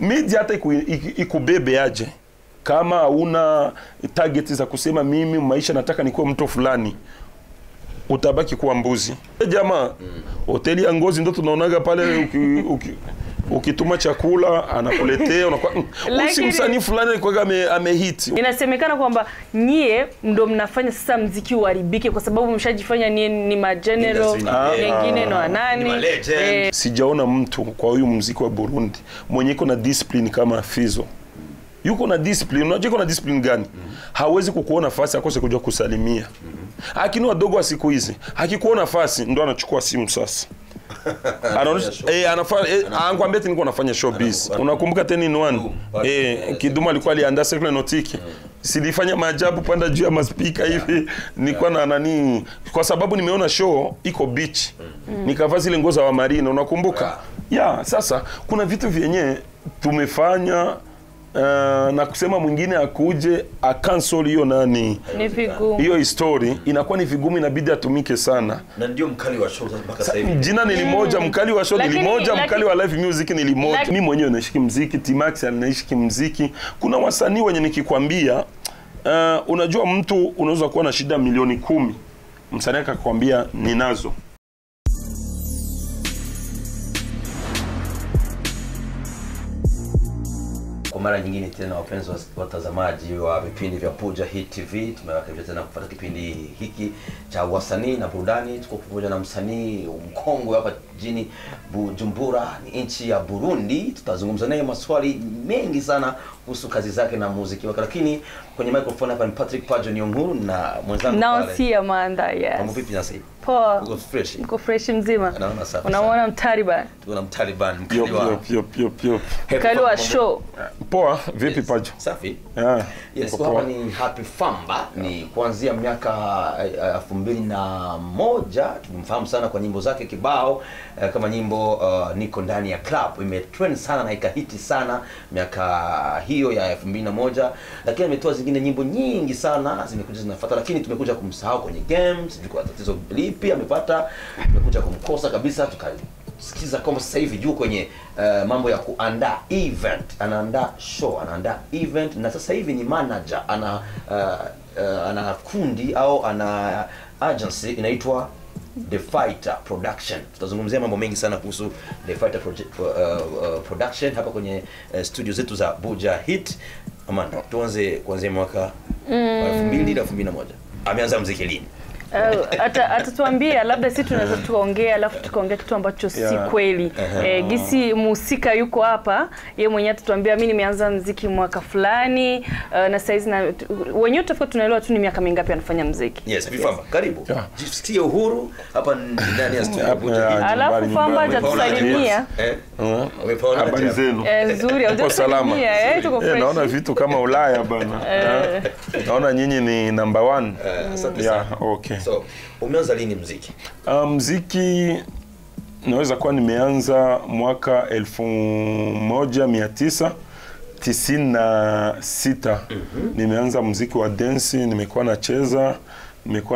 media hata ikubebe aje kama una target za kusema mimi maisha nataka nikuwe mtu fulani, utabaki kuwa mbuzi. Jamaa hoteli ya Ngozi ndo tunaonaga pale ukituma chakula anakuletea unakuwa msanii fulani alikuwa amehit. Inasemekana kwamba nyie ndo mnafanya sasa muziki uharibike kwa sababu mshajifanya ni mageneral wengine na nani. Sijaona mtu kwa huyu muziki wa Burundi mwenye iko na discipline kama Fizo. Yuko na discipline, unajua yuko na discipline gani? Hawezi kukuona nafasi akose kuja kusalimia. Akini wadogo wa siku hizi, akikuona nafasi ndo anachukua simu sasa. Anakwambia eti niko nafanya showbiz. Unakumbuka 10 in 1? Kiduma alikuwa aliandaa Circle Nautique. Silifanya maajabu panda juu ya maspika hivi. Nilikuwa na nani kwa sababu nimeona show iko beach. Nikavaa zile nguo za Marina, unakumbuka? Sasa kuna vitu vyenye tumefanya na kusema mwingine akuje cancel hiyo nani ni vigumu. Hiyo story inakuwa ni vigumu, inabidi atumike sana. Na ndio mkali wa show mpaka sasa hivi. Jina ni limoja, mkali wa show ni limoja, mkali wa live music ni limoja. Mimi mwenyewe naishi muziki, T-Max anaishi muziki. Kuna wasanii wenye nikikwambia unajua mtu unaweza kuwa na shida milioni 10, msanii akakwambia ninazo. Kwa mara nyingine tena wapenzi watazamaji wa vipindi vya Buja Hit TV, tumewakaribisha tena kupata kipindi hiki cha wasanii na burudani. Tuko pamoja na msanii mkongwe hapa jijini Bujumbura, ni nchi ya Burundi. Tutazungumza naye maswali mengi sana kuhusu kazi zake na muziki wake, lakini kwenye microphone hapa ni Patrick Pajo Nyonguru na mwenzangu pale. Now see Amanda, yes. Mambo vipi nasi? Poa. Uko fresh? Uko fresh mzima. Naona safi. Unaona mtaliban? Tuko na mtaliban mkali wa mkali wa show. Poa, vipi Pajo? Safi. Yes, hapa ni Happy Famba, ni kuanzia miaka 2001. Tumemfahamu sana kwa nyimbo zake kibao kama nyimbo Niko Ndani ya Club, imetrend sana na ikahiti sana miaka hiyo ya 2001, lakini ametoa zingine nyimbo nyingi sana zimekuja zinafuata, lakini tumekuja kumsahau kwenye games, tulikuwa tatizo lipi amepata, tumekuja kumkosa kabisa. Tukasikiza kama sasa hivi juu kwenye mambo ya kuandaa event, anaandaa show, anaandaa event, na sasa hivi ni manager, ana kundi au ana agency inaitwa The Fighter Production. Tutazungumzia mambo mengi sana kuhusu The Fighter Production hapa kwenye studio zetu za Buja Hit. Amanda, tuanze kuanzia mwaka 2000-2001. Ameanza muziki lini? Atatuambia, labda sisi tunaweza tuongea alafu tukaongea kitu ambacho si kweli. Gisi musika yuko hapa, yeye mwenyewe atatuambia mimi nimeanza muziki mwaka fulani na saizi na wenyewe tofauti tunaelewa tu ni miaka mingapi anafanya muziki. Yes, Famba, karibu. Jisikie uhuru hapa ndani ya studio Buja Hit. Alafu Famba atatusalimia. Habari zenu? Nzuri, uko salama? Tuko fresh. Naona vitu kama Ulaya bana. Naona nyinyi ni number 1. Asante sana. Okay. So, umeanza lini muziki? Muziki naweza kuwa nimeanza mwaka 1996. Nimeanza muziki wa dance, nimekuwa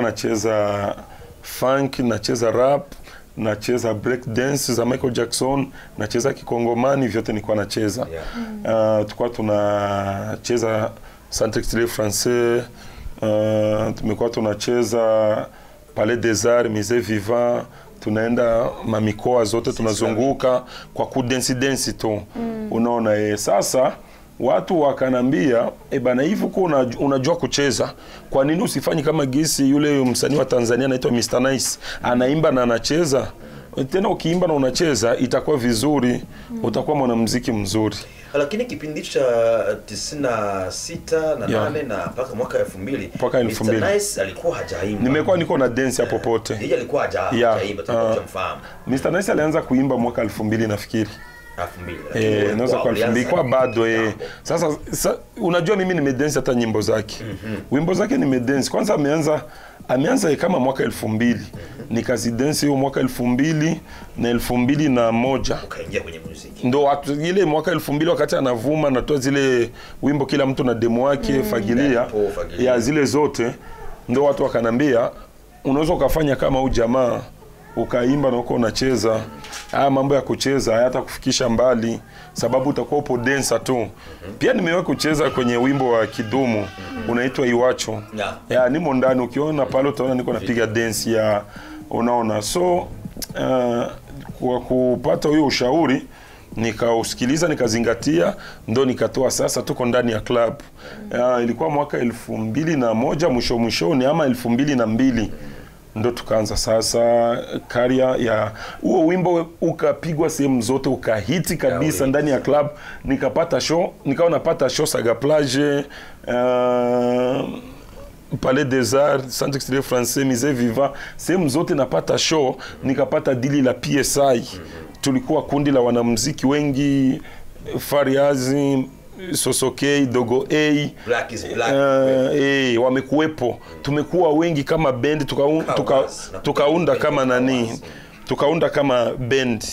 nacheza funk, nacheza rap, nacheza break dance za Michael Jackson, nacheza kikongomani, vyote nilikuwa nacheza. Tulikuwa tunacheza Saint-Extrait français, tumekuwa tunacheza Palais des Arts, Musée Vivant, tunaenda mamikoa zote tunazunguka kwa kudensi tu. Unaona sasa watu wakanambia bana hivi uko unajua kucheza, kwa nini usifanyi kama gisi yule msanii wa Tanzania anaitwa Mr Nice, anaimba na anacheza. Tena ukiimba na unacheza itakuwa vizuri, utakuwa mwanamuziki mzuri. Lakini kipindi cha 96 na 8 na mpaka mwaka 2000, Mr Nice alikuwa hajaimba. Niko na dance hapo pote. Yeye alikuwa hajaimba, tunamfahamu. Mr Nice alianza kuimba mwaka 2000 nafikiri. 2000. Naweza kwa 2000 kwa bado Sasa unajua mimi nimedance hata nyimbo zake. Wimbo zake nimedance. Kwanza ameanza kama mwaka 2000. Nikazidensi hiyo mwaka 2000 na 2001. Ukaingia kwenye muziki. Ndo ile mwaka 2000 wakati anavuma natoa zile wimbo kila mtu na demo wake, fagilia ya zile zote, ndo watu wakanambia unaweza ukafanya kama huyu jamaa ukaimba na uko unacheza, mambo ya kucheza hayatakufikisha mbali, sababu utakuwa upo dancer tu. Pia nimewahi kucheza kwenye wimbo wa Kidumu unaitwa Iwacho. Nimo ndani, ukiona pale utaona niko napiga dance ya, unaona. So kwa kupata huyo ushauri nikausikiliza, nikazingatia, ndo nikatoa. Sasa tuko ndani ya club. Ilikuwa mwaka 2001 mwishoni ama 2002 ndo tukaanza sasa karia ya huo wimbo, ukapigwa sehemu zote, ukahiti kabisa ndani ya club. Nikapata show, nikawa napata show Saga Plage, Palais des Arts, Centre Extérieur Français, Musée Vivant, sehemu zote napata show. Nikapata dili la PSI. Tulikuwa kundi la wanamuziki wengi, Fariazi, Sosokei, Dogo A, Black is Black, wamekuwepo. Tumekuwa wengi kama band, tukaunda kama nani, tukaunda kama band.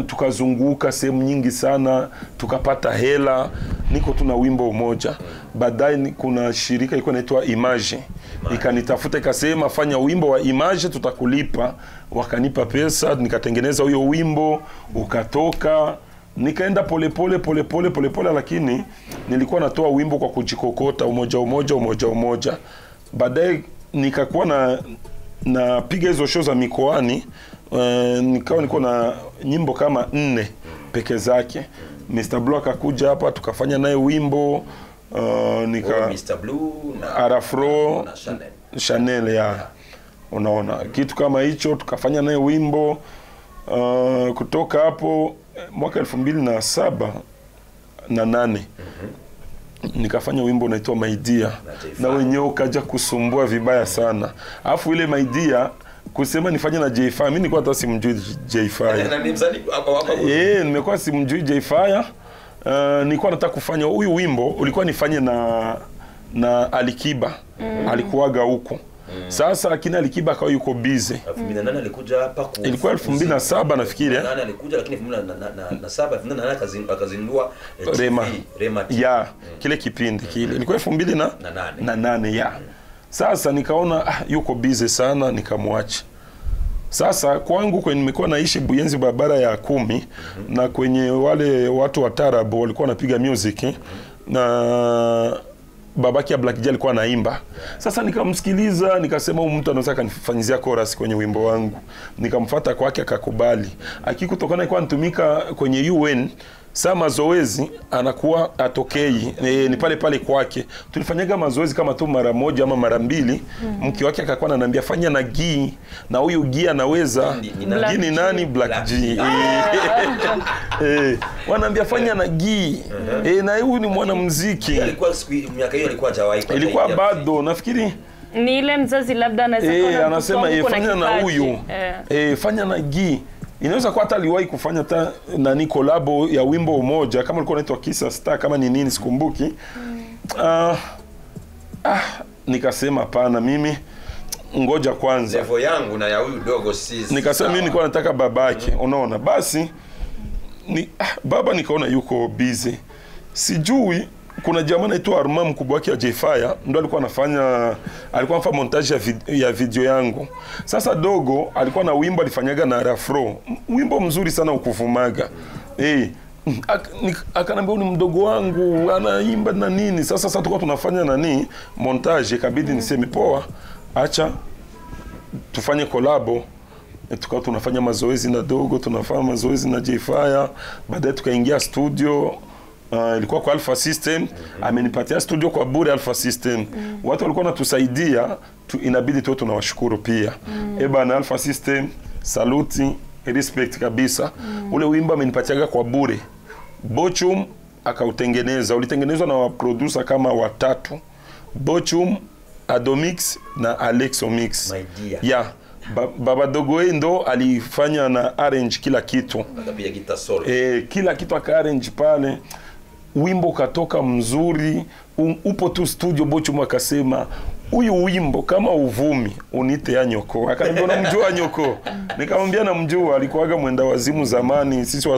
Tukazunguka sehemu nyingi sana, tukapata hela. Niko tuna wimbo mmoja. Baadaye kuna shirika iko inaitwa Image, ikanitafuta ikasema fanya wimbo wa Image tutakulipa. Wakanipa pesa, nikatengeneza huyo wimbo, ukatoka. Nikaenda polepole, lakini nilikuwa natoa wimbo kwa kujikokota, umoja. Baadaye nikakuwa na piga hizo show za mikoani. Niko na nyimbo kama 4 peke zake. Mr. Blue akakuja hapa, tukafanya naye wimbo. Mr. Blue na Arafro na Chanel unaona, kitu kama hicho, tukafanya naye wimbo. Kutoka hapo mwaka 2007 na 8 nikafanya wimbo unaitwa My Dear, na wenyewe ukaja kusumbua vibaya sana. Alafu ile My Dear kusema nifanye na J-Fire, mimi nilikuwa hata simjui J-Fire. Nimekuwa simjui J-Fire. Nilikuwa nataka kufanya huyu wimbo, ulikuwa nifanye na Alikiba. Alikuwaga huko. Sasa akina Alikiba akawa yuko busy. 2008 alikuja hapa ilikuwa 2007 nafikiri. 2008 alikuja, lakini 2007 akazindua Rema. Kile kipindi kile. Ilikuwa 2008. Sasa nikaona yuko busy sana, nikamwacha. Sasa kwangu kwenye nimekuwa naishi Buyenzi barabara ya 10, na kwenye wale watu wa Tarabu walikuwa wanapiga music, na babaki ya Black J alikuwa anaimba. Sasa nikamsikiliza, nikasema huyu mtu anaweza kanifanyizia chorus kwenye wimbo wangu. Nikamfuata kwake, akakubali. Akikutokana kwa nitumika kwenye UN, saa mazoezi anakuwa atokei, ni pale kwake. Tulifanyaga mazoezi kama tu mara moja ama mara mbili. Mke wake akakuwa ananiambia fanya na Gi, na huyu Gi anaweza. Gi ni nani? Black G. Wanaambia fanya na Gi. Na huyu ni mwanamuziki. Alikuwa miaka hiyo alikuwa hajawahi. Ilikuwa bado nafikiri ni ile mzazi labda anaweza anasema fanya na huyu. Fanya na Gi. Inaweza kuwa hata aliwahi kufanya hata nani kolabo ya wimbo mmoja, kama ulikuwa unaitwa Kisa Star kama ni nini sikumbuki. Nikasema hapana, mimi ngoja kwanza. Level yangu na ya huyu dogo sisi. Nikasema mimi nilikuwa nataka babake, unaona. Basi baba nikaona yuko busy. Sijui kuna jamaa anaitwa Arma, mkubwa wake ya J-Fire, ndo alikuwa anafanya montage ya video yangu. Sasa dogo alikuwa na wimbo alifanyaga na Arafro, wimbo mzuri sana ukuvumaga. Akanambia ni mdogo wangu anaimba na nini. Sasa tulikuwa tunafanya nani montage, ikabidi niseme poa, acha tufanye kolabo. Tukawa tunafanya mazoezi na dogo, tunafanya mazoezi na J-Fire. Baadaye tukaingia studio. Ilikuwa kwa Alpha System. Amenipatia studio kwa bure Alpha System. Watu walikuwa wanatusaidia, inabidi tu tunawashukuru pia. Na Alpha System, saluti, respect kabisa. Ule wimbo amenipatia kwa bure. Bochum akautengeneza. Ulitengenezwa na producer kama 3. Bochum, Adomix na Alexomix. My Dear. Baba Dogo ndo alifanya na arrange kila kitu. Akapiga guitar solo. Kila kitu aka-arrange pale. Wimbo katoka mzuri. Upo tu studio. Bochum akasema huyu wimbo kama uvumi unite ya Nyoko. Akaniambia unamjua Nyoko? Nikamwambia namjua, alikuwaga mwenda wazimu zamani. Sisi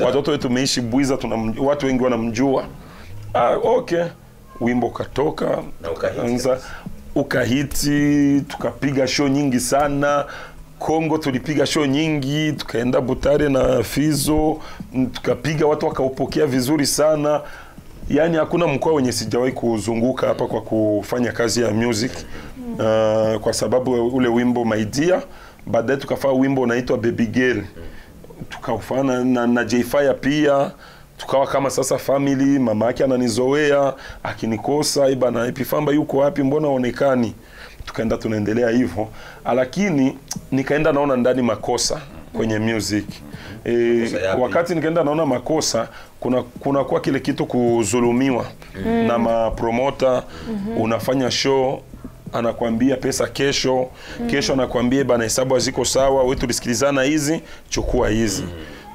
watoto wetu tumeishi Buiza, watu wengi wanamjua. Okay. Wimbo katoka na ukahiti, tukapiga show nyingi sana. Kongo tulipiga show nyingi, tukaenda Butare na Fizo, tukapiga, watu wakaupokea vizuri sana. Yani hakuna mkoa wenye sijawahi kuzunguka hapa kwa kufanya kazi ya music. Kwa sababu ule wimbo My Dear, baadaye tukafanya wimbo unaitwa Baby Girl. Tukafanya na J-Fire pia. Tukawa kama sasa family, mama yake ananizoea, akinikosa bana Epifamba yuko wapi, mbona onekani? Tukaenda tunaendelea hivyo, lakini nikaenda naona ndani makosa kwenye music. Wakati nikaenda naona makosa, kuna kwa kile kitu kuzulumiwa na mapromota. Unafanya show, anakuambia pesa kesho, kesho anakuambia bana hesabu haziko sawa, wewe tulisikilizana hizi, chukua hizi.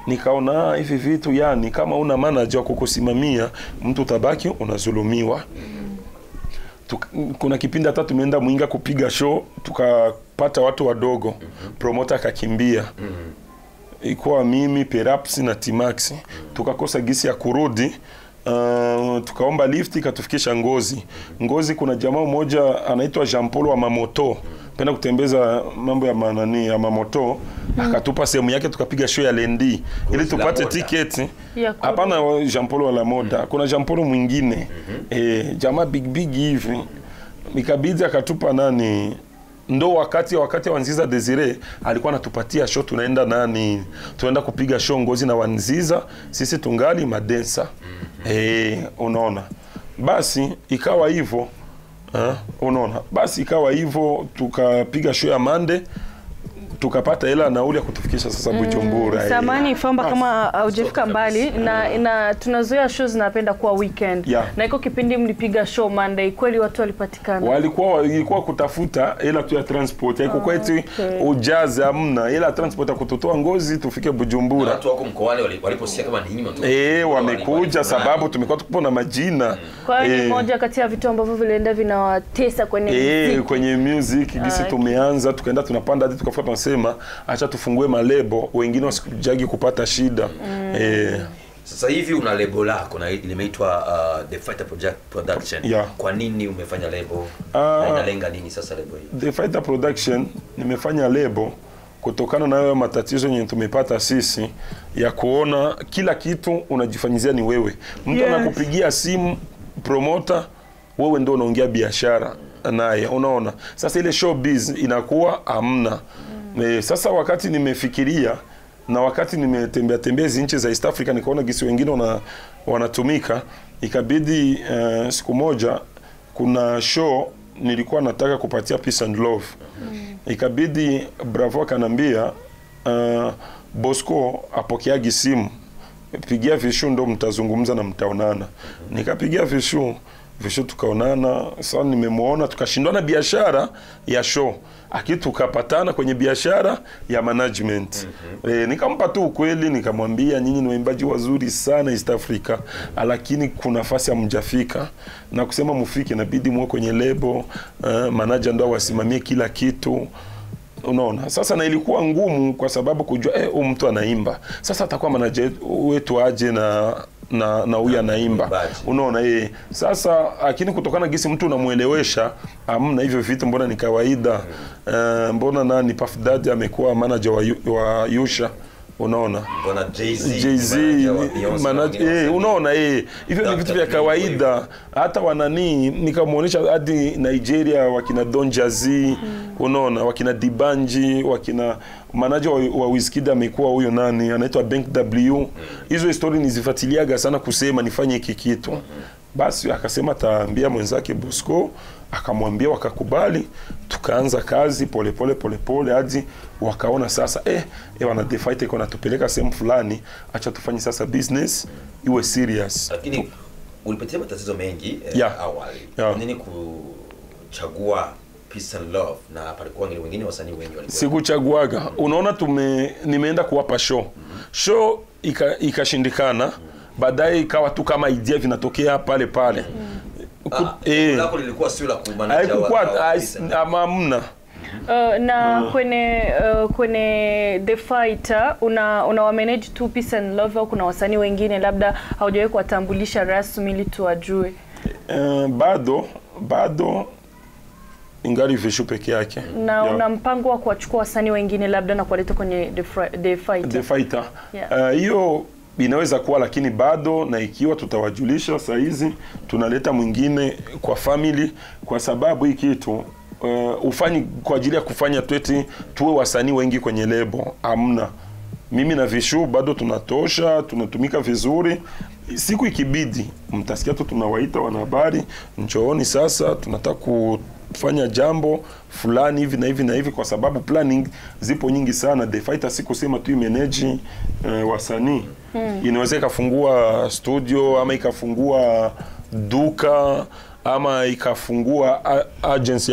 Nikaona hivi vitu, yani kama una manager wa kukusimamia, mtu tabaki unazulumiwa. Kuna kipindi hata tumeenda Mwinga kupiga show, tukapata watu wadogo, promoter akakimbia. Ikuwa mimi, Perhaps na Timax. Tukakosa gisi ya kurudi. Tukaomba lift ikatufikisha Ngozi. Ngozi kuna jamaa mmoja anaitwa Jean Paul wa Mamoto, penda kutembeza mambo ya manani ya mamoto. Akatupa sehemu yake, tukapiga show ya Lendi ili tupate tiketi. Hapana Jean Paul wa la moda, kuna Jean Paul mwingine jamaa big hivi. Nikabidi akatupa nani, ndo wakati Wanziza Desire alikuwa anatupatia show, tunaenda kupiga show Ngozi na Wanziza, sisi tungali madensa. Unaona, basi ikawa hivyo. Unaona, basi ikawa hivyo, tukapiga show ya Mande, tukapata hela nauli ya kutufikisha sasa Bujumbura. Samani Famba, kama hujafika mbali na tunazoea shows zinapenda kuwa weekend. Na iko kipindi mlipiga show Monday, kweli watu walipatikana? Ilikuwa kutafuta hela tu ya transport. Haiko kwetu ujaze hamna hela transport ya kutotoa Ngozi tufike Bujumbura. Watu wako mkoani waliposikia kama ni nyinyi tu. Wamekuja sababu tumekuwa tupo na majina. Kwa hiyo moja kati ya vitu ambavyo vilienda vinawatesa kwenye music. Kwenye music gisi tumeanza, tukaenda tunapanda hadi tukafuata sema acha tufungue malebo, wengine wasikujagi kupata shida. Sasa hivi una lebo lako na limeitwa The Fighter Production. Kwa nini umefanya lebo? Na inalenga nini sasa lebo hii? The Fighter Production nimefanya lebo kutokana na hayo matatizo yenye tumepata sisi ya kuona kila kitu unajifanyizia ni wewe. Mtu anakupigia simu promoter, wewe ndio unaongea biashara naye, unaona. Sasa ile showbiz inakuwa hamna. Sasa wakati nimefikiria na wakati nimetembea nchi za East Africa, nikaona gisi wengine wanatumika, ikabidi siku moja kuna show nilikuwa nataka kupatia Peace and Love. Ikabidi Bravo akanambia Bosco apokeagi simu, pigia Vishu ndo mtazungumza na mtaonana. Nikapigia Vishu tukaonana. Sasa nimemuona, tukashindana biashara ya show, aki tukapatana kwenye biashara ya management. Nikampa tu ukweli, nikamwambia nyinyi ni waimbaji wazuri sana East Africa, lakini kuna nafasi ya mjafika, na kusema mufike inabidi muwe kwenye lebo, manager ndo wasimamie kila kitu. Unaona, sasa na ilikuwa ngumu kwa sababu kujua mtu anaimba, sasa atakuwa manager wetu aje na huyu anaimba. Unaona, sasa lakini kutokana gisi mtu unamuelewesha, amna hivyo vitu, mbona ni kawaida. Mbona nani Puff Daddy amekuwa manager wa Yusha, unaona, mbona Jay-Z manager, unaona, hivyo ni vitu vya kawaida. Hata wanani nikamuonesha hadi Nigeria wakina Don Jazzy, unaona, wakina Dibanji, wakina manager wa Wizkid amekuwa huyo nani anaitwa Bank W. Hizo story nizifuatiliaga sana kusema nifanye hiki kitu. Basi akasema taambia mwenzake Bosco, akamwambia, wakakubali, tukaanza kazi pole hadi wakaona sasa wana The Fighter iko natupeleka sehemu fulani, acha tufanye sasa business iwe serious. Lakini ulipitia matatizo mengi awali. Nini kuchagua Peace and Love na palikuwa wengine wasanii wengi walikuwa? Sikuchaguaga. Unaona, nimeenda kuwapa show ikashindikana. Baadaye ikawa tu kama idea vinatokea pale. Lako lilikuwa sio la kumanager hamna. Na kwenye The Fighter una manage tu Peace and Love, au kuna wasanii wengine labda haujawahi kuwatambulisha rasmi ili tuwajue? Bado ingali Vishu peke yake. Na una mpango wa kuwachukua wasanii wengine labda na kuwaleta kwenye The Fighter? Hiyo inaweza kuwa, lakini bado, na ikiwa tutawajulisha saa hizi tunaleta mwingine kwa family, kwa sababu hii kitu ufanyi kwa ajili ya kufanya tuwe wasanii wengi kwenye lebo. Amna. Mimi na Vishu bado tunatosha, tunatumika vizuri. Siku ikibidi mtasikia tu tunawaita wanahabari, njooni sasa tunataka kufanya jambo fulani hivi na hivi na hivi, kwa sababu planning zipo nyingi sana. The Fighter si kusema tu manage wasanii. Inaweza ikafungua studio, ama ikafungua duka, ama ikafungua agency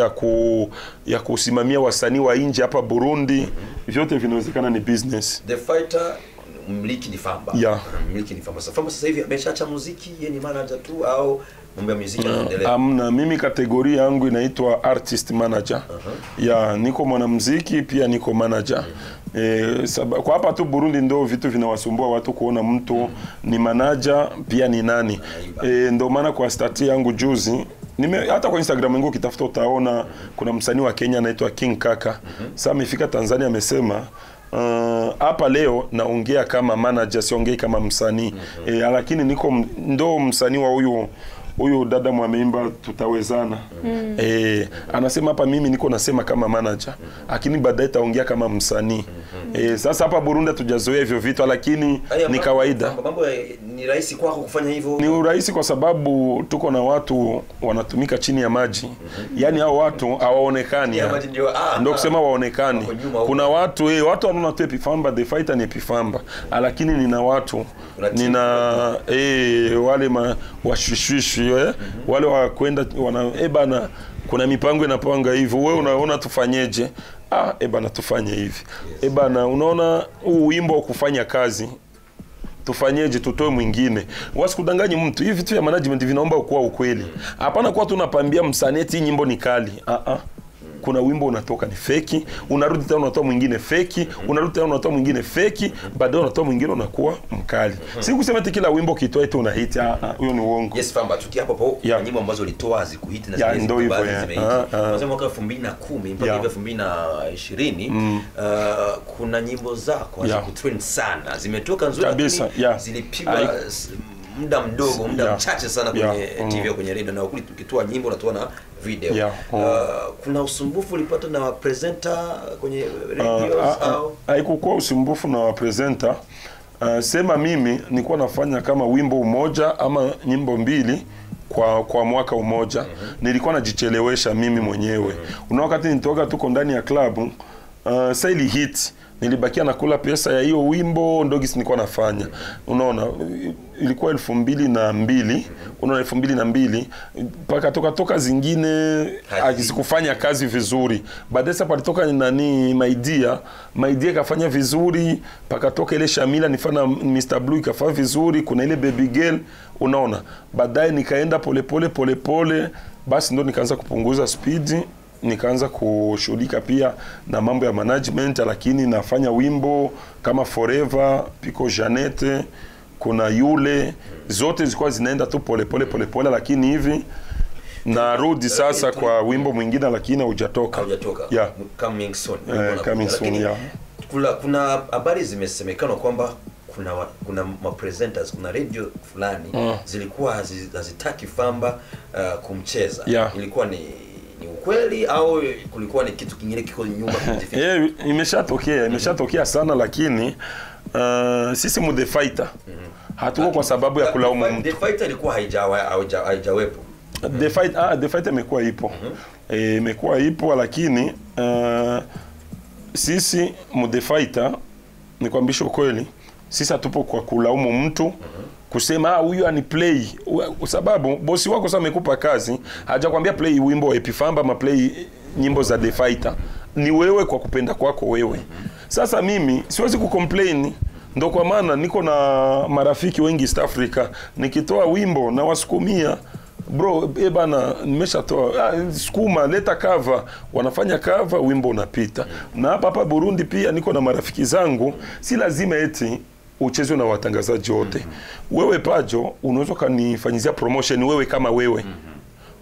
ya kusimamia wasanii wa nje hapa Burundi. Vyote vinawezekana, ni business. The Fighter mmiliki ni Famba. Mmiliki ni Famba. Famba sasa hivi ameshaacha muziki, yeye ni manager tu au mambo ya muziki yanaendelea? Amna, mimi kategoria yangu inaitwa artist manager. Niko mwanamuziki pia niko manager. Kwa hapa tu Burundi ndio vitu vinawasumbua watu kuona mtu ni manager pia ni nani. Ndio maana kwa stati yangu juzi hata kwa Instagram yangu ukitafuta utaona kuna msanii wa Kenya anaitwa King Kaka. Sasa amefika Tanzania, amesema hapa leo naongea kama manager, siongei kama msanii. Lakini niko ndo msanii wa huyu dada mwameimba Tutawezana. Anasema hapa mimi niko nasema kama manager, lakini baadaye taongea kama msanii. Sasa hapa Burundi tujazoea hivyo vitu, lakini ni kawaida. Mambo ni rahisi kwako kufanya hivyo? Ni rahisi kwa sababu tuko na watu wanatumika chini ya maji. Yaani hao watu hawaonekani. Ndio kusema waonekani. Kuna watu wanaona tu Epifamba, The Fighter ni Epifamba. Lakini nina watu, nina wale washwishwishi, wale wakwenda bana, kuna mipango inapanga hivi, wewe unaona tufanyeje? Bana tufanye hivi. Bana unaona huu wimbo wa kufanya kazi tufanyeje, tutoe mwingine. Wasikudanganyi mtu. Hivi vitu vya management vinaomba kuwa ukweli. Hapana kwa tunapambia msaneti nyimbo ni kali. Kuna wimbo unatoka ni feki, unarudi tena unatoa mwingine feki, unarudi tena unatoa mwingine feki, baadaye unatoa mwingine unakuwa mkali. Si kusema eti kila wimbo kitoa eti una hit, huyo ni uongo. Yes Famba, tukia hapo nyimbo ambazo ulitoa zikuhit na zile zimehit. Kwanza mwaka 2010 mpaka 2020 kuna nyimbo zako zikutrend sana. Zimetoka nzuri kabisa, zilipigwa muda mdogo, muda mchache sana kwenye TV kwenye radio, na ukitoa nyimbo unatoa na video. Kuna usumbufu ulipata na presenter kwenye radio au? Haikuwa usumbufu na presenter. Sema mimi nilikuwa nafanya kama wimbo mmoja ama nyimbo mbili kwa mwaka mmoja. Nilikuwa najichelewesha mimi mwenyewe. Una wakati nitoka tuko ndani ya club, saili hit, nilibakia nakula pesa ya hiyo wimbo ndogisi nilikuwa nafanya. Unaona, ilikuwa 2002, unaona 2002 paka toka zingine akizikufanya kazi vizuri. Baadaye sasa palitoka nani My Dear kafanya vizuri, paka toka ile Shamila nifana Mr Blue ikafanya vizuri, kuna ile Baby Girl, unaona. Baadaye nikaenda pole, basi ndo nikaanza kupunguza speed. Nikaanza kushughulika pia na mambo ya management, lakini nafanya wimbo kama Forever, Piko Janete, kuna yule, zote zilikuwa zinaenda tu pole, lakini hivi narudi sasa kwa wimbo mwingine, lakini hujatoka. Coming soon. Coming soon, Kuna habari zimesemekana kwamba kuna presenters, kuna radio fulani zilikuwa hazitaki Famba kumcheza. Ilikuwa ni ukweli au kulikuwa ni kitu kingine kiko nyuma kujificha? Imeshatokea sana, lakini sisi mu The Fighter hatuko kwa sababu ya kulaumu mtu. The Fighter ilikuwa haijawepo. The Fighter imekuwa ipo. Imekuwa ipo, lakini sisi mu The Fighter nikwambisha ukweli, sisi hatupo kwa kulaumu mtu. Kusema huyu ani play, sababu bosi wako sasa amekupa kazi, hajakwambia play wimbo wa Epifamba ama play nyimbo za The Fighter. Ni wewe kwa kupenda kwako wewe. Sasa mimi siwezi kucomplain. Ndo kwa maana niko na marafiki wengi East Africa, nikitoa wimbo na wasukumia, bro bana nimeshatoa, sukuma leta cover, wanafanya cover, wimbo unapita. Na hapa Burundi pia niko na marafiki zangu, si lazima eti uchezwe na watangazaji wote. Wewe Pajo unaweza kanifanyizia promotion wewe kama wewe.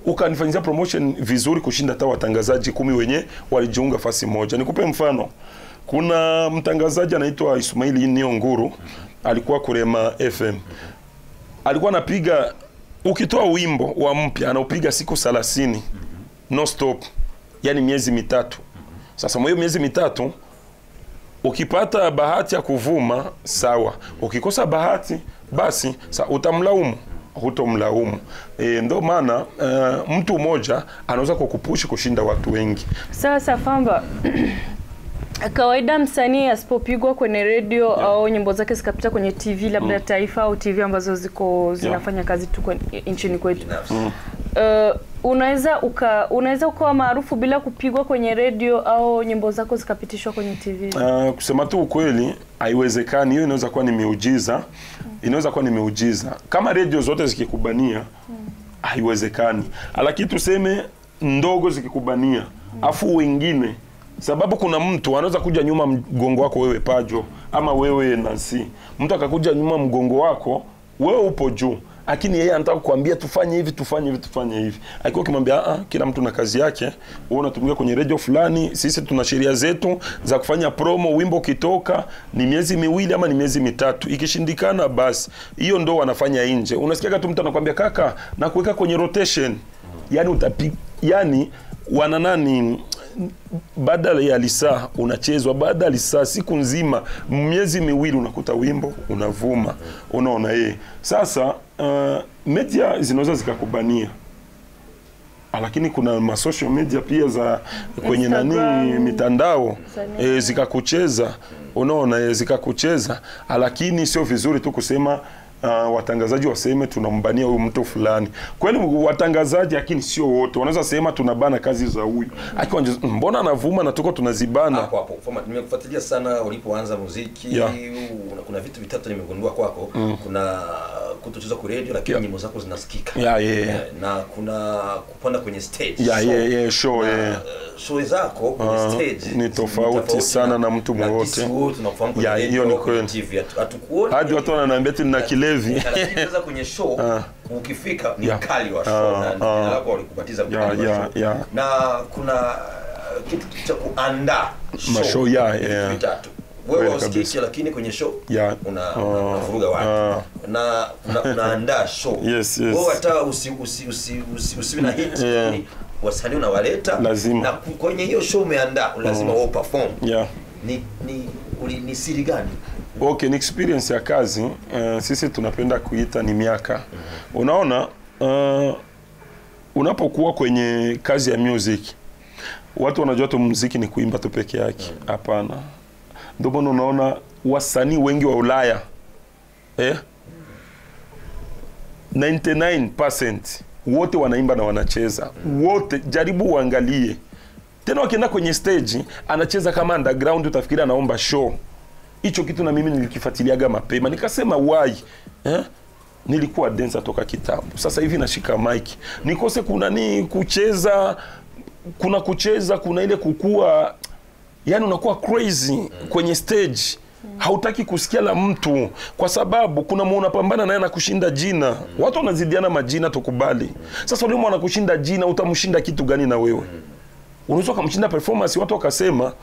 ukanifanyia promotion vizuri kushinda hata watangazaji 10 wenye walijiunga fasi moja. Nikupe mfano. Kuna mtangazaji anaitwa Ismaili Nionguru, alikuwa Kurema FM. Alikuwa anapiga, ukitoa wimbo wa mpya anaupiga siku 30 no stop, yani miezi mitatu. Sasa mwa miezi mitatu ukipata bahati ya kuvuma sawa, ukikosa bahati basi utamlaumu, hutomlaumu. Ndio maana mtu mmoja anaweza kukupushi kushinda watu wengi. Sasa Famba, kawaida msanii asipopigwa kwenye radio au nyimbo zake zikapita kwenye TV labda Taifa au TV ambazo zinafanya kazi tu nchini kwetu, unaweza ukawa maarufu bila kupigwa kwenye radio au nyimbo zako zikapitishwa kwenye TV? Kusema tu ukweli haiwezekani. Hiyo inaweza kuwa ni miujiza. Inaweza kuwa ni miujiza. Kama radio zote zikikubania haiwezekani. Lakini tuseme ndogo zikikubania afu wengine, sababu kuna mtu anaweza kuja nyuma mgongo wako wewe Pajo ama wewe Nancy. Mtu akakuja nyuma mgongo wako, wewe upo juu, lakini yeye anataka kukuambia tufanye hivi, tufanye hivi, tufanye hivi. Akiwa kimwambia kila mtu na kazi yake, wewe unatumika kwenye radio fulani, sisi tuna sheria zetu za kufanya promo, wimbo kitoka ni miezi 2 ama ni miezi 3. Ikishindikana basi hiyo ndo wanafanya nje. Unasikia tu mtu anakuambia kaka na kuweka kwenye rotation. Yani yani wana nani, badala ya lisaa unachezwa, badala ya lisaa siku nzima, miezi 2 unakuta wimbo unavuma. Unaona sasa media zinaweza zikakubania, lakini kuna social media pia za kwenye mitandao zikakucheza. Unaona zikakucheza, lakini sio vizuri tu kusema watangazaji waseme tunambania huyu mtu fulani. Kweli watangazaji, lakini sio wote. Wanaweza sema tunabana kazi za huyu. Akiwa mbona anavuma na tuko tunazibana. Hapo nimekufuatilia sana ulipoanza muziki. Kuna vitu vitatu nimegundua kwako. Kuna kutocheza kwa radio lakini nyimbo zako zinasikika. Na kuna kupanda kwenye stage. Show zako kwenye stage ni tofauti sana na mtu mwote. Hiyo ni kweli. Hatukuona. Hadi watu wananiambia tuna kilevi. Lakini kwenye show ukifika ni mkali wa show na jina lako walikubatiza mkali wa show. Na kuna kitu cha kuandaa show vitatu. Wewe usikiki lakini kwenye show unavuruga watu. Na unaandaa show. Wewe hata usiwe na hit, wasanii unawaleta na kwenye hiyo show umeandaa lazima wao perform. Ni siri gani? Okay, ni experience ya kazi. Sisi tunapenda kuita ni miaka. Unaona, unapokuwa kwenye kazi ya music, watu wanajua tu muziki ni kuimba tu peke yake. Hapana. Ndio maana unaona wasanii wengi wa Ulaya 99% wote wanaimba na wanacheza. Wote jaribu uangalie. Tena wakienda kwenye stage anacheza kama underground, utafikiri anaomba show. Hicho kitu na mimi nilikifuatiliaga mapema. Nikasema why? Nilikuwa dancer toka kitambo. Sasa hivi nashika mic. Nikose kuna kucheza, kuna ile kukua, yani unakuwa crazy kwenye stage. Hautaki kusikia la mtu kwa sababu kuna muona pambana naye na kushinda jina. Watu wanazidiana majina, tukubali. Sasa yule mwana kushinda jina, utamshinda kitu gani na wewe? Unaweza kumshinda performance, watu wakasema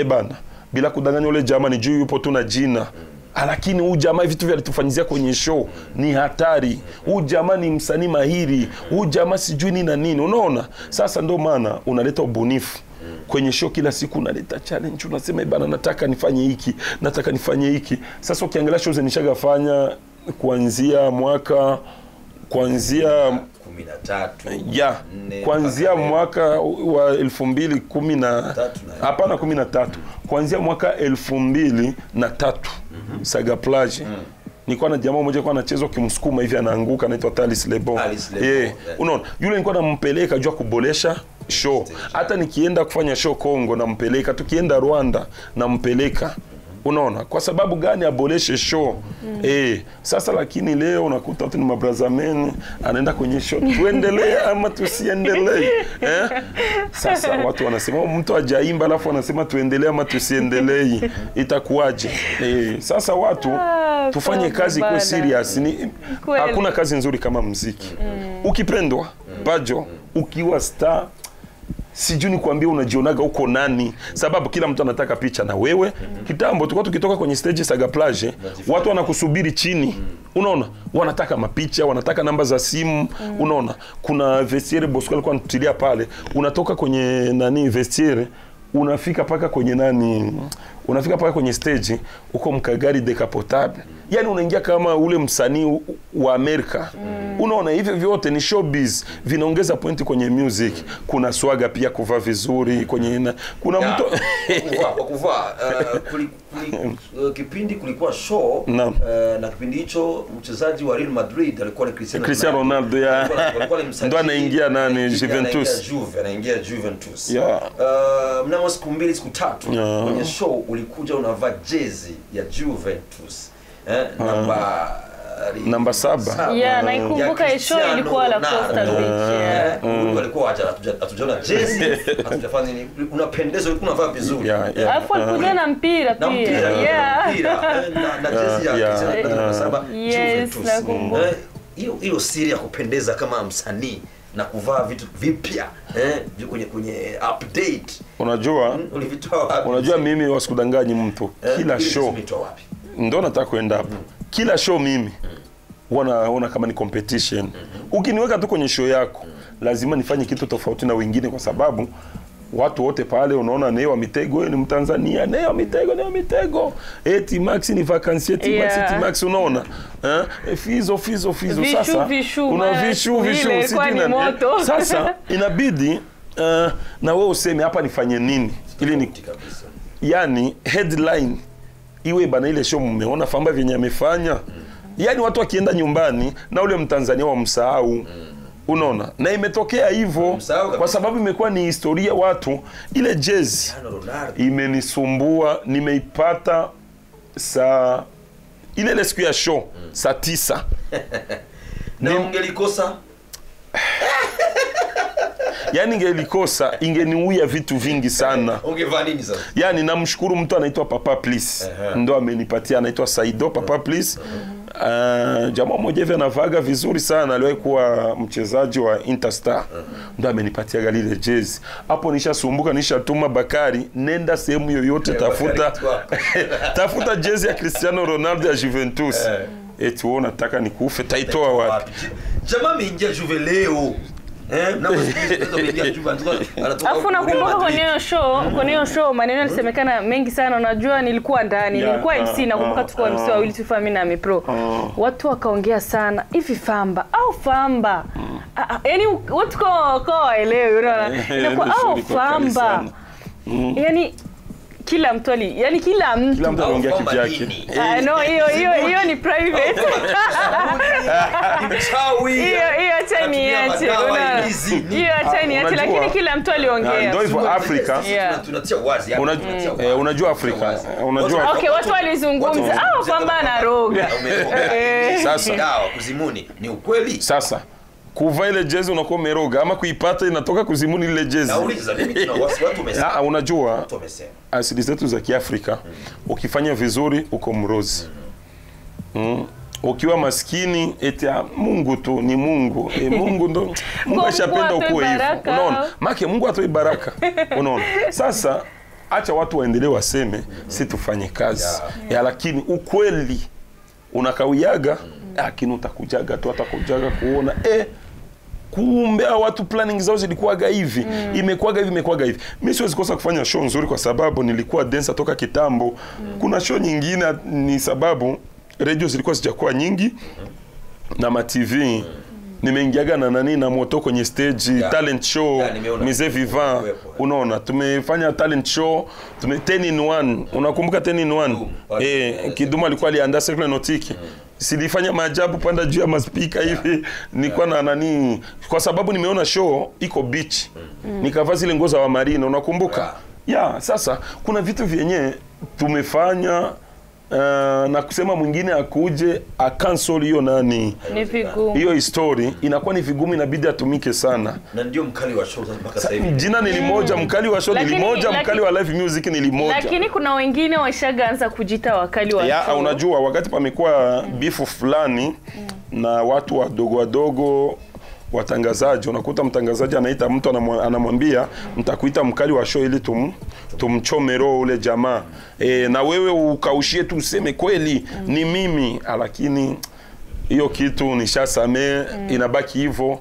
bana, bila kudanganya yule jamaa ni juu yupo tu na jina. Lakini huyu jamaa vitu vya alitufanyizia kwenye show ni hatari. Huyu jamaa ni msanii mahiri. Huyu jamaa sijui nini na nini. Unaona? Sasa ndio maana unaleta ubunifu. Kwenye show kila siku unaleta challenge, unasema bana nataka nifanye hiki, nataka nifanye hiki. Sasa ukiangalia shows nishagafanya kuanzia mwaka 13 kuanzia mwaka wa 2010 hapana 13 kuanzia mwaka 2003 Saga Plage. Nilikuwa na jamaa mmoja kwa anacheza kimsukuma hivi anaanguka, anaitwa Talis Lebon. Unaona, yule nilikuwa nampeleka jua kubolesha show. Hata nikienda kufanya show Kongo nampeleka, tukienda Rwanda nampeleka. Unaona, kwa sababu gani? Aboleshe show. Sasa lakini leo unakuta watu ni mabrazamen, anaenda kwenye show, tuendelee ama tusiendelee? Sasa watu wanasema mtu hajaimba alafu wanasema tuendelee ama tusiendelee, itakuwaje? Sasa watu tufanye kazi kwa serious. Hakuna kazi nzuri kama muziki. Ukipendwa, Pajo, ukiwa star sijui nikwambie unajionaga uko nani, sababu kila mtu anataka picha na wewe. Kitambo tulikuwa tukitoka kwenye stage Saga Plage, watu wanakusubiri chini, unaona, wanataka mapicha, wanataka namba za simu, unaona. Kuna vestiaire Bosco alikuwa anatutilia pale, unatoka kwenye nani vestiaire, unafika paka kwenye nani, unafika paka kwenye stage uko mkagari decapotable, yani unaingia kama ule msanii wa Amerika. Unaona, hivi vyote ni showbiz, vinaongeza pointi kwenye music. Kuna swaga pia, kuvaa vizuri kwenye kuna mtu kuvaa kipindi kulikuwa show na kipindi hicho mchezaji wa Real Madrid alikuwa ni Cristiano Ronaldo, ndo anaingia nani Juventus, anaingia Juventus. Mnamo siku 2 siku 3 kwenye show ulikuja unavaa jezi ya Juventus namba 7. Yeah, na ikumbuka show ilikuwa la Costa Beach. Walikuwa hatujaona jezi, hatujafanya nini, unapendeza, ulikuwa unavaa vizuri. Alafu alikuja na mpira pia. Na jezi ya namba 7 Juventus. Hiyo siri ya kupendeza kama msanii na kuvaa vitu vipya kwenye update. Unajua mimi wasikudanganyi mtu, kila show ndo nataka kwenda hapo. Kila show mimi wanaona kama ni competition. Ukiniweka tu kwenye show yako, lazima nifanye kitu tofauti na wengine, kwa sababu watu wote pale unaona Neo Mitego ni Mtanzania, Neo Mitego. T-Max ni vacancy, T-Max unaona. Fizo. Sasa una vishu sasa inabidi na wewe useme hapa nifanye nini ili ni yani headline iwe bana ile show mmeona Famba vyenye amefanya. Yani watu wakienda nyumbani na ule Mtanzania wa msahau. Unaona? Na imetokea hivyo kwa sababu imekuwa ni historia watu. Ile jezi imenisumbua, nimeipata saa ile siku ya show saa 9. Na ungelikosa yani ingelikosa ingeniuia vitu vingi sana. Ungevaa nini sasa? Yani namshukuru mtu anaitwa Papa Please. Ndo amenipatia, anaitwa Saido Papa Please. Jamaa mmoja hivi anavaga vizuri sana, aliwahi kuwa mchezaji wa Interstar. Ndo amenipatia galile jezi. Hapo nishasumbuka, nishatuma Bakari, nenda sehemu yoyote tafuta jezi ya Cristiano Ronaldo ya Juventus. Eti wewe unataka nikufe, taitoa wapi? Jamaa ameingia Juve leo. Afu nakumbuka kwenye hiyo show maneno yalisemekana mengi sana. Unajua nilikuwa ndani, nilikuwa MC, nakumbuka tulikuwa MC wawili tu, Fami na Mipro. Watu wakaongea sana, hivi Famba au Famba? Yaani watu kwa waelewe, unaona? Inakuwa au Famba. Yaani kila mtu anaongea kitu yake. No, hiyo ni private. Hiyo acha niache. Hiyo acha niache, lakini kila mtu aliongea. Ndio hivyo Afrika. Tunatia wazi hapa. Unajua Afrika. Unajua. Okay, watu walizungumza Famba na roga. Sasa kuzimuni ni ukweli. Sasa kuvaa ile jezi unakuwa umeroga ama kuipata inatoka kuzimuni ile jezi. Nauliza mimi tuna watu wamesema. Unajua asili zetu za Kiafrika, ukifanya vizuri uko mrozi. Ukiwa maskini eti Mungu tu ni Mungu. Mungu ndo Mungu ashapenda ukuwe hivyo. Unaona? Maana Mungu atoi baraka. Unaona? Sasa acha watu waendelee waseme, si tufanye kazi. Lakini ukweli unakawiaga, lakini utakujaga tu atakujaga kuona kumbe watu planning zao zilikuwaga hivi, imekuwaga hivi. Mimi siwezi kosa kufanya show nzuri kwa sababu nilikuwa dancer toka kitambo. Kuna show nyingine ni sababu radio zilikuwa sijakuwa nyingi na ma TV. Nimeingiaga na nani na moto kwenye stage, talent show, Mise Vivant. Unaona, tumefanya talent show, 10 in 1. Unakumbuka 10 in 1? Kiduma alikuwa aliandaa Circle Nautique. Silifanya maajabu panda juu ya maspika hivi. Nilikuwa na nani kwa sababu nimeona show iko beach. Nikavaa zile nguo za wa marina, unakumbuka? Sasa kuna vitu vyenye tumefanya na kusema mwingine akuje cancel hiyo nani hiyo history inakuwa ni vigumu, inabidi atumike sana. Na ndio mkali wa show mpaka sasa hivi. Jina ni limoja, mkali wa show ni limoja, mkali wa live music ni limoja. Lakini kuna wengine washaanza kujita wakali wa show. Unajua wakati pamekuwa bifu fulani na watu wadogo watangazaji, unakuta mtangazaji anaita mtu anamwambia mtakuita mkali wa show ili tumchome roho ule jamaa. Na wewe ukaushie tu useme kweli ni mimi, lakini hiyo kitu nishasamee, inabaki hivyo.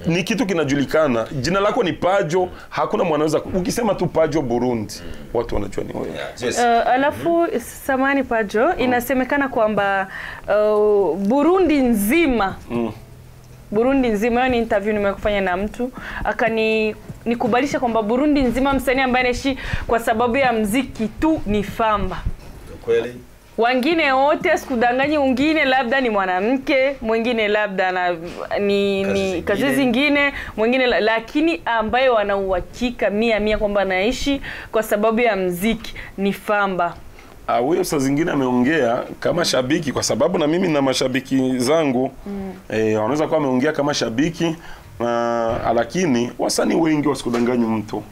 Ni kitu kinajulikana, jina lako ni Pajo, hakuna mwanaweza ukisema tu Pajo Burundi watu wanajua ni wewe. Alafu samani Pajo, inasemekana kwamba Burundi nzima Burundi nzima, ni interview nimekufanya na mtu nikubalisha kwamba Burundi nzima msanii ambaye anaishi kwa sababu ya mziki tu ni Famba. Kweli? Wengine wote sikudanganyi, wengine labda ni mwanamke, mwingine labda ni kazi zingine, mwingine lakini ambaye wana uhakika 100% kwamba anaishi kwa sababu ya mziki ni Famba. Huyo saa zingine ameongea kama shabiki, kwa sababu na mimi na mashabiki zangu wanaweza kuwa ameongea kama shabiki, lakini wasanii wengi wasikudanganyi mtu.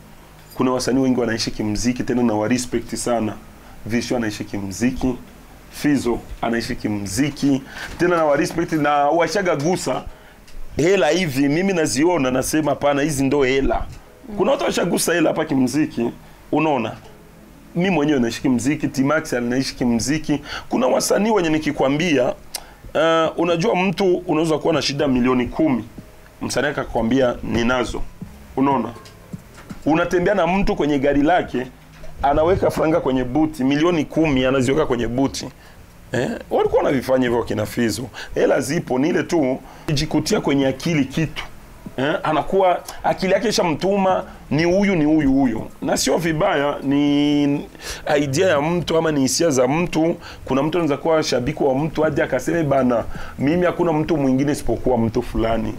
Kuna wasanii wengi wanaishi kimziki tena na wa respect sana. Visho anaishi kimziki, Fizo anaishi kimziki tena na wa respect, na washaga gusa hela hivi mimi naziona nasema hapana, hizi ndo hela. Kuna watu washagusa hela hapa kimziki, unaona. Mimi mwenyewe naishi kimziki, T-Max anaishi kimziki. Kuna wasanii wenye nikikwambia unajua mtu unaweza kuwa na shida milioni 10, msanii akakwambia ninazo, unaona. Unatembea na mtu kwenye gari lake anaweka franga kwenye buti, milioni 10 anaziweka kwenye buti. Walikuwa wanavifanya hivyo kina Fizo. Hela zipo, ni ile tu jikutia kwenye akili kitu. Anakuwa akili yake ishamtuma ni huyu. Na sio vibaya, ni idea ya mtu ama ni hisia za mtu. Kuna mtu anaweza kuwa shabiki wa mtu hadi akasema bana, mimi hakuna mtu mwingine isipokuwa mtu fulani.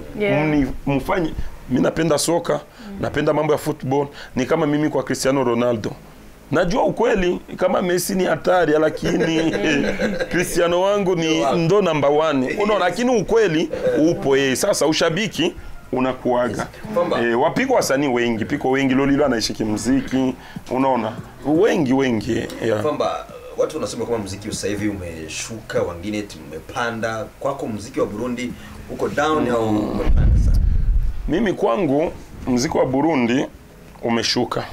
Mfanye, mimi napenda soka, napenda mambo ya football, ni kama mimi kwa Cristiano Ronaldo. Najua ukweli kama Messi ni hatari, lakini Cristiano wangu ni ndo number 1. Unaona, lakini ukweli upo sasa ushabiki unakuaga. Wapiko wasanii wengi, piko wengi, Lolilo anaishi kimuziki, unaona. Wengi. Famba, watu wanasema kama muziki sasa hivi umeshuka, wengine umepanda. Kwako muziki wa Burundi uko down au umepanda sana? Mimi kwangu muziki wa Burundi umeshuka.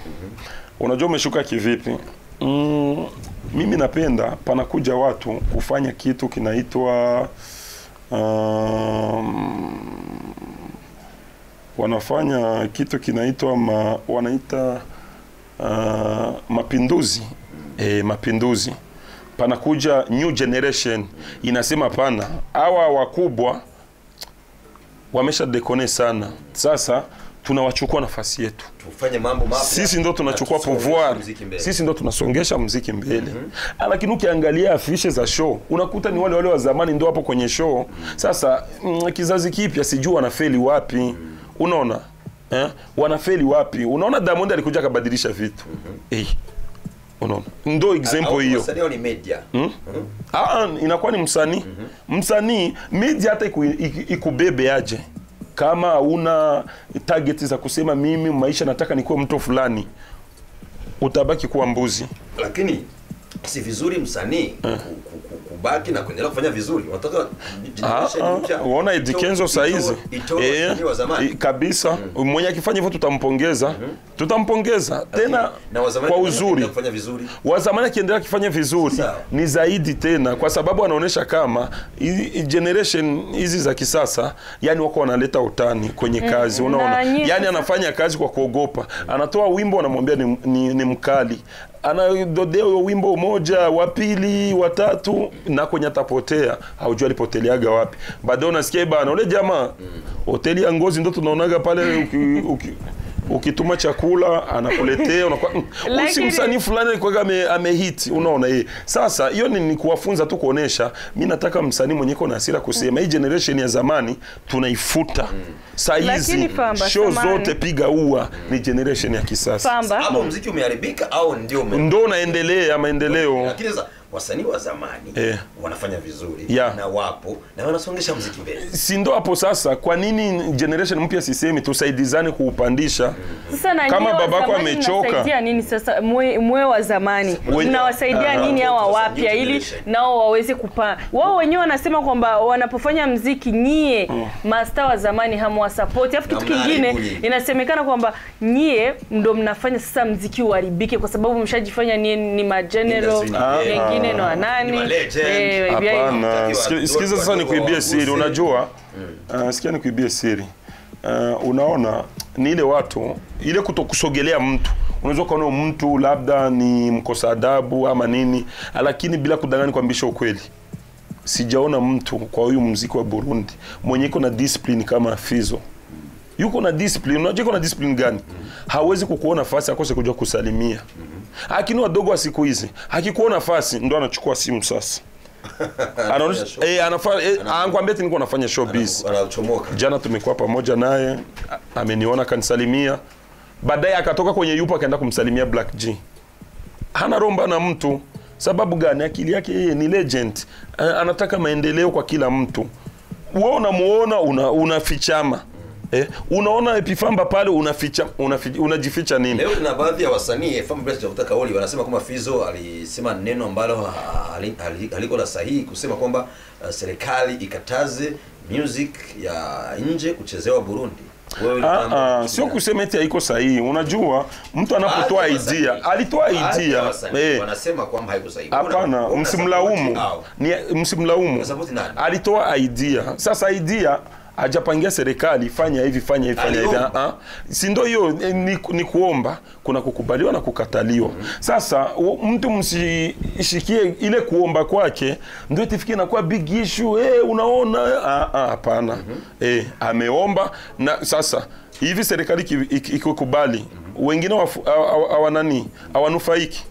Unajua umeshuka kivipi? Mimi napenda panakuja watu kufanya kitu kinaitwa wanafanya kitu kinaitwa wanaita mapinduzi. Mapinduzi. Panakuja new generation inasema pana, hawa wakubwa wamesha dekone sana. Sasa tunawachukua nafasi yetu. Tufanye mambo mapya. Sisi ndo tunachukua pouvoir. Sisi ndo tunasongesha muziki mbele. Lakini ukiangalia afishe za show, unakuta ni wale wa zamani ndo hapo kwenye show. Sasa kizazi kipya sijui wanafeli wapi. Unaona? Wanafeli wapi? Unaona Diamond alikuja akabadilisha vitu. Unaona? Ndo example hiyo. Msanii ni media. Inakuwa ni msanii. Msanii media hata ikubebe aje. Kama una target za kusema mimi maisha nataka nikuwe mtu fulani, utabaki kuwa mbuzi. Lakini si vizuri msanii kubaki na kuendelea kufanya vizuri. Unataka unaona Eddy Kenzo saizi kabisa. Mwenye akifanya hivyo tutampongeza. Tutampongeza tena kwa uzuri. Kufanya vizuri. Wazamani akiendelea kufanya vizuri ni zaidi tena, kwa sababu anaonesha kama generation hizi za kisasa yani wako wanaleta utani kwenye kazi, unaona. Yani anafanya kazi kwa kuogopa. Anatoa wimbo anamwambia ni mkali. Anadodea wimbo moja, wa pili, wa tatu, na kwenye atapotea, haujua alipoteleaga wapi. Baadaye unasikia bana ule jamaa hoteli ya Ngozi ndo tunaonaga pale ukituma chakula anakuletea, unakuwa usi msanii fulani alikuwa amehit, unaona. Sasa hiyo ni kuwafunza tu, kuonesha mimi nataka msanii mwenye iko na hasira kusema hii generation ya zamani tunaifuta. Saa hizi show zote piga ua ni generation ya kisasa. Ama muziki umeharibika au ndio ndo naendelea maendeleo. Lakini sasa wasanii wa zamani wanafanya vizuri na wapo na wanasongesha muziki mbele. Si ndo hapo sasa, kwa nini generation mpya sisemi tusaidizane kuupandisha? Sasa na kama babako amechoka, unasaidia nini sasa mwe wa zamani? Mnawasaidia nini hawa wapya ili nao waweze kupaa? Wao wenyewe wanasema kwamba wanapofanya muziki nyie master wa zamani hamwasupport. Alafu kitu kingine inasemekana kwamba nyie ndo mnafanya sasa muziki uharibike kwa sababu mshajifanya ni mageneral, wengine no nani. Hapana, sikiza sasa nikuibie siri, unajua? Sikia nikuibie siri. Unaona ni ile watu ile kutokusogelea mtu. Unaweza kuona mtu labda ni mkosa adabu ama nini, lakini bila kudanganya kuambisha ukweli, sijaona mtu kwa huyu muziki wa Burundi mwenye iko na discipline kama Fizo. Yuko na discipline. Unajua yuko na discipline gani? Hawezi kukuona nafasi akose kuja kusalimia. Lakini wadogo wa siku hizi hakikuona nafasi ndo anachukua simu sasa. Anakwambia eti niko nafanya showbiz. Jana tumekuwa pamoja naye, ameniona kanisalimia. Baadaye akatoka kwenye yupo akaenda kumsalimia Black G. Hana romba na mtu. Sababu gani? Akili yake yeye ni legend. Anataka maendeleo kwa kila mtu. Wewe unamuona unafichama. Unaona Epifamba pale unajificha nini? Leo na baadhi ya wasanii Famba Bless Javuta kauli wanasema kama Fizo alisema neno ambalo haliko la sahihi, kusema kwamba serikali ikataze music ya nje kuchezewa Burundi. Sio kusema eti haiko sahihi. Unajua mtu anapotoa idea, alitoa idea. Wanasema kwamba haiko sahihi. Hapana, msimlaumu. Alitoa idea. Sasa idea hajapangia serikali fanya hivi fanya hivi fanya hivi. Si ndio hiyo ni kuomba, kuna kukubaliwa na kukataliwa. Sasa mtu msishikie ile kuomba kwake ndio itifikie na kwa big issue. Unaona hapana. Ameomba na sasa hivi serikali ikikubali, wengine hawanufaiki,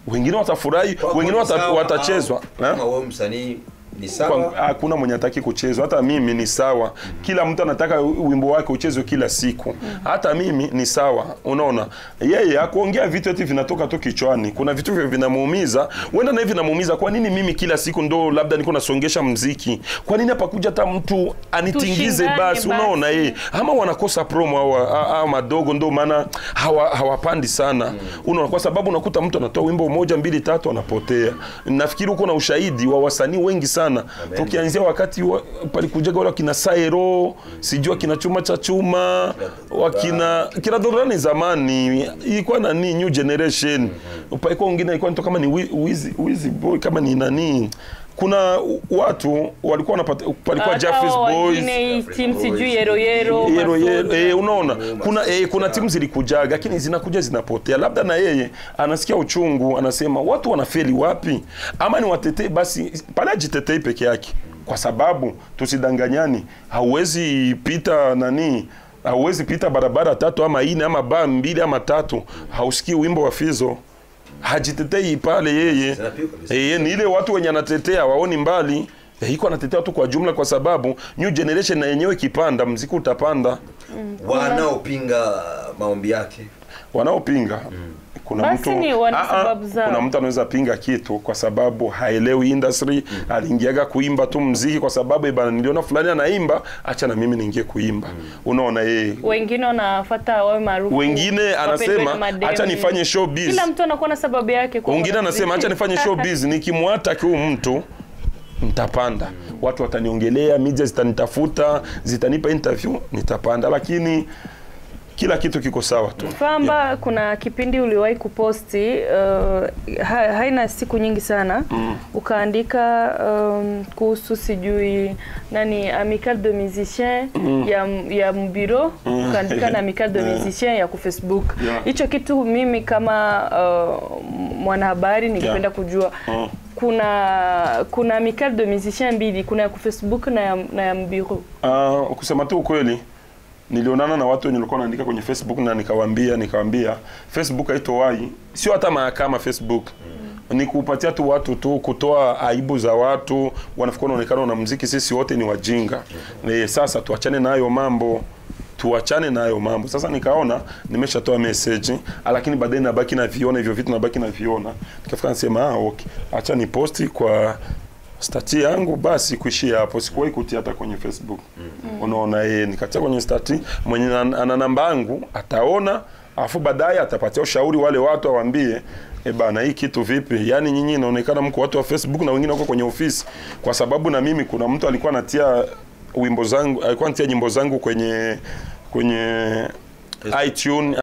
wengine watafurahi, wengine watachezwa. Kama wewe msanii ni sawa, hakuna mwenye hataki kuchezwa. Hata mimi ni sawa. Kila mtu anataka wimbo wake uchezwe kila siku. Hata mimi ni sawa. Unaona? Yeye akuongea vitu eti vinatoka tu kichwani. Kuna vitu vinamuumiza. Wenda na hivi vinamuumiza. Kwa nini mimi kila siku ndo labda niko nasongesha muziki? Kwa nini hapa kuja hata mtu anitingize basi? Unaona ama wanakosa promo au madogo ndo maana hawapandi sana. Unaona, kwa sababu unakuta mtu anatoa wimbo moja, mbili, tatu anapotea. Nafikiri uko na ushahidi wa wasanii wengi sana. Tukianzia wakati palikujaga wale kina Saero, sijua kina Chuma cha Chuma, kina Dorani zamani, ilikuwa nani new generation. Upaiko wengine ilikuwa nito kama ni Wizzy Boy, kama ni nani. Kuna watu walikuwa wanapata, palikuwa Jeffries Boys, team sijui Yero. Unaona kuna timu zilikujaga lakini zinakuja zinapotea. Labda na yeye anasikia uchungu, anasema watu wanafeli wapi? Ama ni watetee basi pale ajitetee peke yake. Kwa sababu tusidanganyani, hauwezi pita barabara 3 ama 4 ama bar 2 ama 3 hausikii wimbo wa Fizo. Hajitetei pale yeye. Ni ile watu wenye anatetea waoni mbali. Iko anatetea tu kwa jumla, kwa sababu new generation na yenyewe kipanda muziki utapanda. Wanaopinga maombi yake, wanaopinga kuna mtu anaweza pinga kitu kwa sababu haelewi industry. Aliingiaga kuimba tu muziki kwa sababu niliona fulani anaimba, acha na mimi niingie kuimba. Unaona wengine wanafuata wawe maarufu, wengine anasema acha nifanye showbiz. Kila mtu anakuwa na sababu yake. Wengine anasema acha nifanye showbiz, nikimwata kwa mtu nitapanda. Watu wataniongelea, media zitanitafuta, zitanipa interview, nitapanda. Lakini kila kitu kiko sawa tu. Famba, kuna kipindi uliwahi kuposti haina siku nyingi sana, ukaandika kuhusu sijui nani Amical de Musiciens ya Mbiro, ukaandika na Amical de Musiciens ya ku Facebook. Hicho kitu mimi kama mwanahabari ningependa kujua. Kuna Amical de Musiciens mbili, kuna ya ku Facebook na ya Mbiro. Kusema tu ukweli, nilionana na watu wenye walikuwa wanaandika kwenye Facebook na nikawaambia Facebook haitowai, sio hata mahakama Facebook. Ni kupatia tu watu tu, kutoa aibu za watu, wanafikiri wanaonekana na muziki, sisi wote ni wajinga. Sasa tuachane na hayo mambo. tuachane na hayo mambo. Sasa nikaona nimeshatoa message, lakini baadaye nabaki na viona hivyo vitu, nabaki na viona. Nikafika nasema okay, acha ni posti kwa stati yangu basi kuishia hapo. Sikuwahi kutia hata kwenye Facebook. Unaona nikatia kwenye stati, mwenye ana namba yangu ataona, afu baadaye atapatia ushauri wale watu awaambie bana hii kitu vipi. Yani nyinyi inaonekana mko watu wa Facebook na wengine wako kwenye ofisi, kwa sababu na mimi kuna mtu alikuwa anatia wimbo zangu, alikuwa anatia nyimbo zangu kwenye iTunes